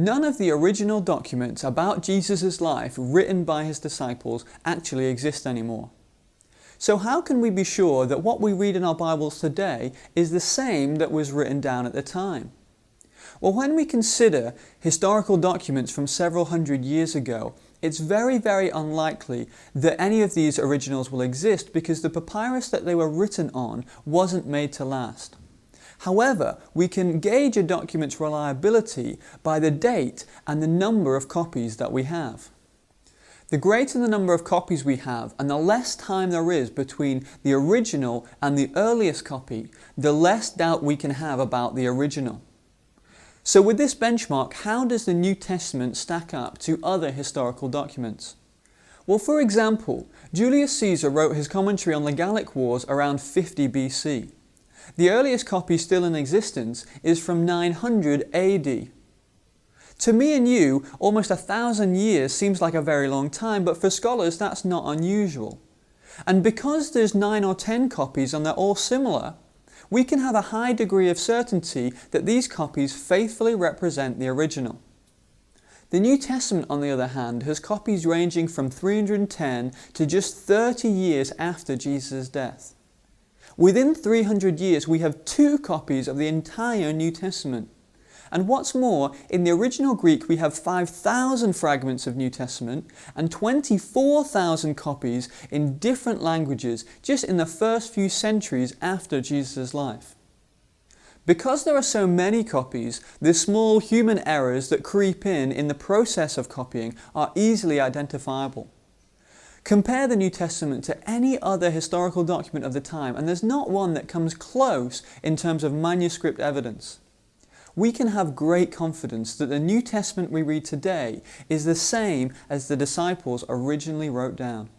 None of the original documents about Jesus' life written by his disciples actually exist anymore. So how can we be sure that what we read in our Bibles today is the same that was written down at the time? Well, when we consider historical documents from several hundred years ago, it's very, very unlikely that any of these originals will exist because the papyrus that they were written on wasn't made to last. However, we can gauge a document's reliability by the date and the number of copies that we have. The greater the number of copies we have and the less time there is between the original and the earliest copy, the less doubt we can have about the original. So with this benchmark, how does the New Testament stack up to other historical documents? Well, for example, Julius Caesar wrote his commentary on the Gallic Wars around 50 BC. The earliest copy still in existence is from 900 AD. To me and you, almost 1,000 years seems like a very long time, but for scholars that's not unusual. And because there's 9 or 10 copies and they're all similar, we can have a high degree of certainty that these copies faithfully represent the original. The New Testament, on the other hand, has copies ranging from 310 to just 30 years after Jesus' death. Within 300 years, we have 2 copies of the entire New Testament. And what's more, in the original Greek we have 5,000 fragments of New Testament and 24,000 copies in different languages just in the first few centuries after Jesus' life. Because there are so many copies, the small human errors that creep in the process of copying are easily identifiable. Compare the New Testament to any other historical document of the time and there's not one that comes close in terms of manuscript evidence. We can have great confidence that the New Testament we read today is the same as the disciples originally wrote down.